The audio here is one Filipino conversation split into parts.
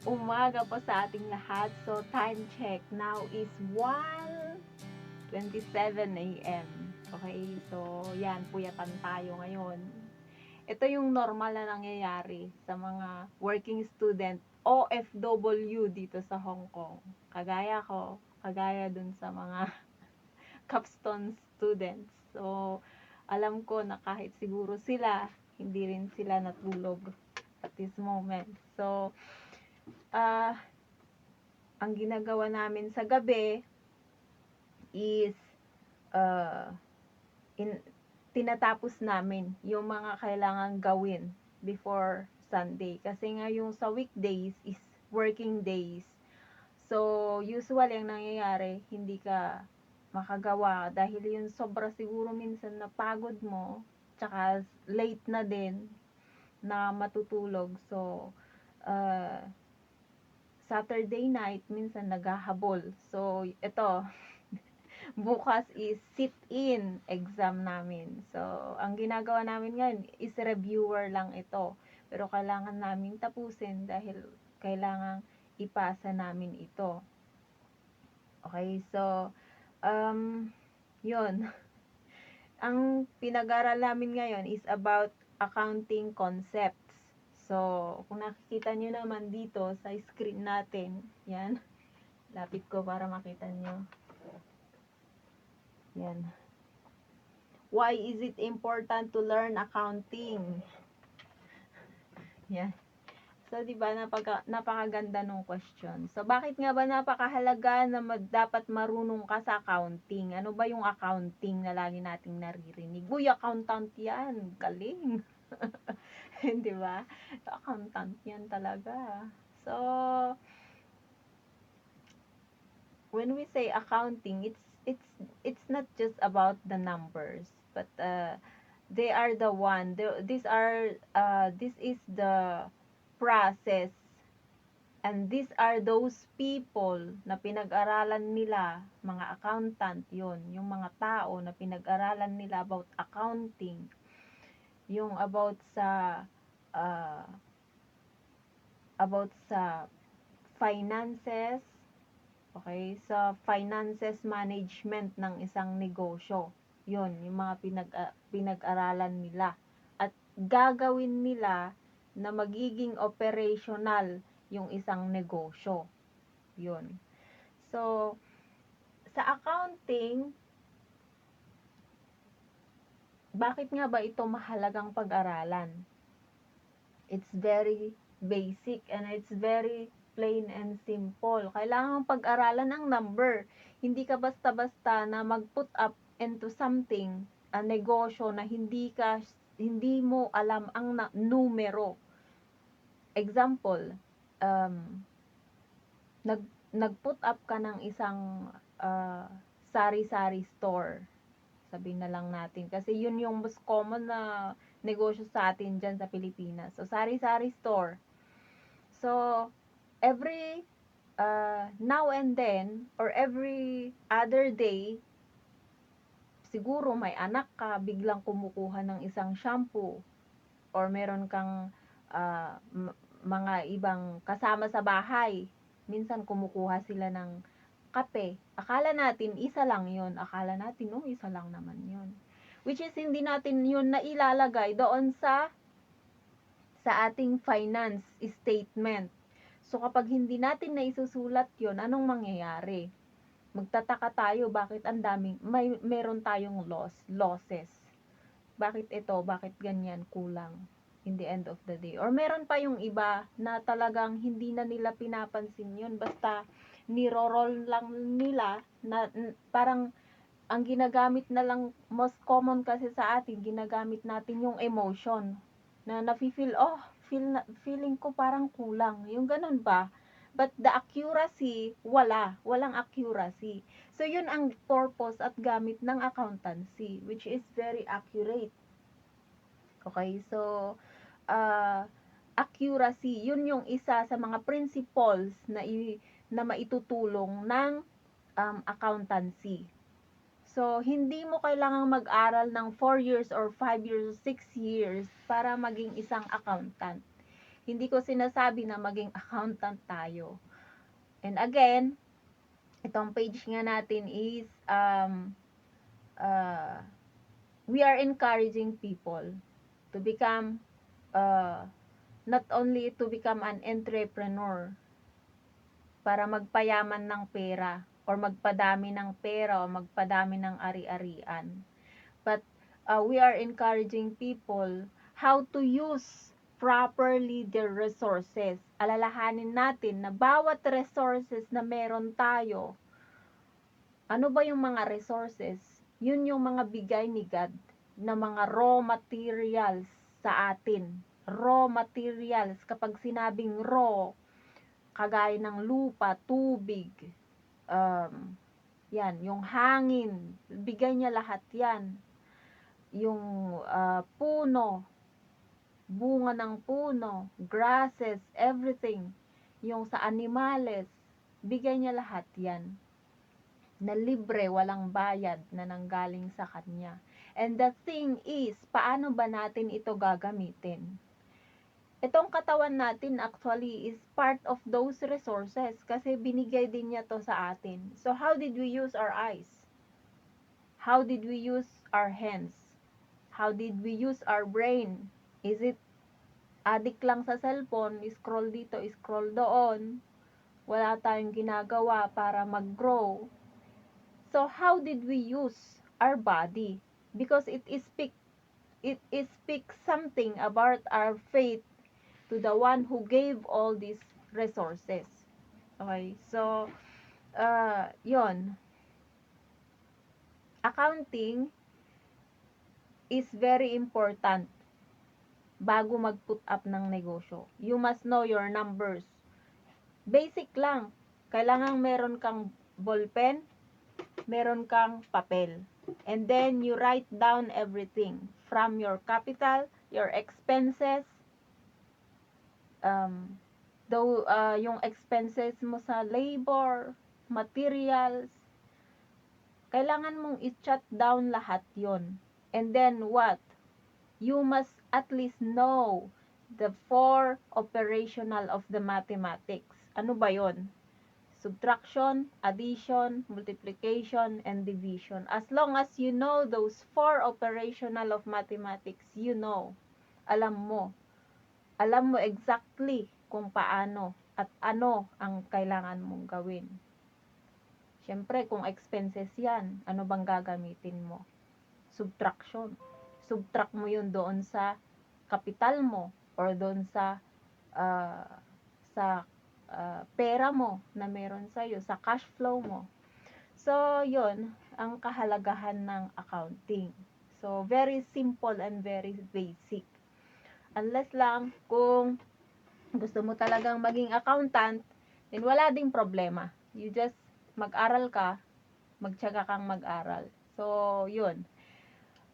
umaga po sa ating lahat. So, time check now is 1:27 a.m. Okay, so yan, puyatan tayo ngayon. Ito yung normal na nangyayari sa mga working student, OFW dito sa Hong Kong. Kagaya ko, kagaya dun sa mga capstone students. So, alam ko na kahit siguro sila, hindi rin sila natulog at this moment. So, ang ginagawa namin sa gabi is uh, in, tinatapos namin yung mga kailangan gawin before Sunday. Kasi nga yung sa weekdays is working days. So, usually ang nangyayari, hindi ka makagawa dahil yung sobra siguro minsan napagod mo, tsaka late na din na matutulog. So, Saturday night, minsan naghahabol. So, ito, bukas is sit-in exam namin. So, ang ginagawa namin ngayon is reviewer lang ito. Pero kailangan namin tapusin dahil kailangan ipasa namin ito. Okay, so, yun. Ang pinag-aral namin ngayon is about accounting concepts. So, kung nakikita nyo naman dito sa screen natin, yan, lapit ko para makita nyo. Yan. Why is it important to learn accounting? Yan. So, di ba, napakaganda nung question. So, bakit nga ba napakahalaga na dapat marunong ka sa accounting? Ano ba yung accounting na lagi nating naririnig? Uy, accountant yan. Galing. Di ba? Accountant yan talaga. So, when we say accounting, it's not just about the numbers, but they are the one. This is the process, and these are those people na pinag-aralan nila, mga accountant, yun, yung mga tao na pinag-aralan nila about accounting, yung about uh, sa finances, okay, sa finances management ng isang negosyo. Yun, yung mga pinag-aralan nila. At gagawin nila na magiging operational yung isang negosyo. Yun. So, sa accounting, bakit nga ba ito mahalagang pag-aralan? It's very basic and it's very plain and simple. Kailangan pag-aralan ang number. Hindi ka basta-basta na mag-put up into something, a negosyo na hindi mo alam ang numero. Example, nag-put up ka ng isang sari-sari store. Sabihin na lang natin. Kasi yun yung mas common na negosyo sa atin dyan sa Pilipinas. So, sari-sari store. So, every now and then, or every other day, siguro may anak ka, biglang kumukuha ng isang shampoo, or meron kang mga ibang kasama sa bahay, minsan kumukuha sila ng kape. Akala natin isa lang yun. Akala natin, no, isa lang naman yun. Which is, hindi natin yun nailalagay doon sa ating finance statement. So, kapag hindi natin naisusulat yun, anong mangyayari? Magtataka tayo, bakit ang daming, meron tayong losses. Bakit ito? Bakit ganyan? Kulang in the end of the day. Or meron pa yung iba na talagang hindi na nila pinapansin yun. Basta niro-roll lang nila na parang ang ginagamit na lang, most common kasi sa atin, ginagamit natin yung emotion na nafe-feel, feeling ko parang kulang. Yung ganun ba? But the accuracy, walang accuracy. So, yun ang purpose at gamit ng accountancy, which is very accurate. Okay, so, accuracy, yun yung isa sa mga principles na maitutulong ng accountancy. So, hindi mo kailangang mag-aral ng 4 years or 5 years or 6 years para maging isang accountant. Hindi ko sinasabi na maging accountant tayo. And again, itong page nga natin is uh, we are encouraging people to become not only to become an entrepreneur para magpayaman ng pera or magpadami ng pera o magpadami ng ari-arian, but we are encouraging people how to use properly their resources. Alalahanin natin na bawat resources na meron tayo, ano ba yung mga resources? Yun yung mga bigay ni God na mga raw materials sa atin. Raw materials. Kapag sinabing raw, kagaya ng lupa, tubig, yan, yung hangin, bigay niya lahat yan. Yung puno, bunga ng puno, grasses, everything. Yung sa animales, bigay niya lahat yan. Na libre, walang bayad na nanggaling sa kanya. And the thing is, paano ba natin ito gagamitin? Itong katawan natin actually is part of those resources kasi binigay din niya to sa atin. So how did we use our eyes? How did we use our hands? How did we use our brain? Is it addict lang sa cellphone, scroll dito, scroll doon, wala tayong ginagawa para mag-grow? So how did we use our body? Because it speaks something about our faith to the one who gave all these resources. Okay, so yon, accounting is very important bago mag-put up ng negosyo. You must know your numbers. Basic lang. Kailangang meron kang ballpen, meron kang papel. And then you write down everything from your capital, your expenses, yung expenses mo sa labor, materials, kailangan mong i-jot down lahat yon. And then what? You must at least know the 4 operational of the mathematics. Ano ba yon? Subtraction, addition, multiplication, and division. As long as you know those 4 operational of mathematics, you know, alam mo exactly kung paano at ano ang kailangan mong gawin. Siyempre, kung expenses yan, ano bang gagamitin mo? Subtraction. Subtract mo yun doon sa kapital mo or doon sa uh, pera mo na meron sa'yo, sa cash flow mo. So, yun ang kahalagahan ng accounting. So, very simple and very basic. Unless lang kung gusto mo talagang maging accountant, then wala ding problema. You just mag-aral ka, magtiyaga kang mag-aral. So, yun.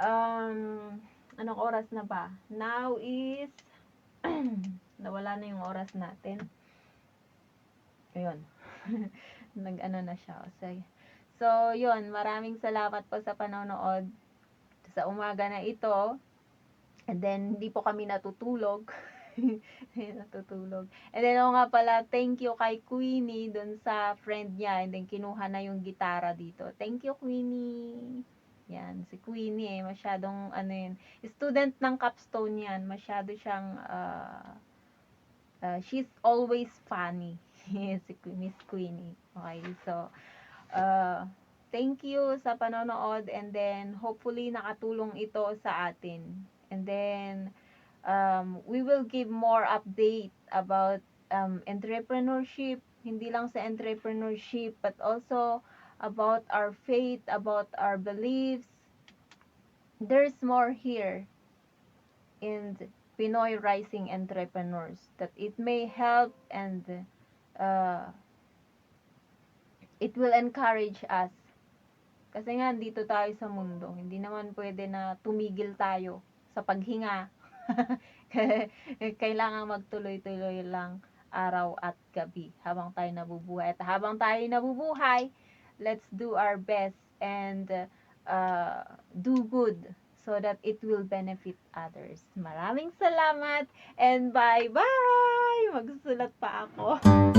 Anong oras na ba? Now is nawala na yung oras natin. Ayun. Nag-ano na siya. So, yun. Maraming salamat po sa panonood sa umaga na ito. And then, hindi po kami natutulog. Natutulog. And then, nga pala, thank you kay Queenie dun sa friend niya. And then, kinuha na yung gitara dito. Thank you, Queenie. Yan, si Queenie masyadong, student ng capstone yan. Masyado siyang, she's always funny. Si Miss Queenie. Okay, so, thank you sa panonood and then hopefully nakatulong ito sa atin. And then, we will give more update about entrepreneurship, hindi lang sa entrepreneurship, but also about our faith, about our beliefs. There's more here in Pinoy Rising Entrepreneurs that it may help and it will encourage us. Kasi nga, dito tayo sa mundo. Hindi naman pwede na tumigil tayo sa paghinga. Kailangan magtuloy-tuloy lang araw at gabi habang tayo nabubuhay. At habang tayo nabubuhay, let's do our best and do good so that it will benefit others. Maraming salamat and bye-bye! Magsusulat pa ako.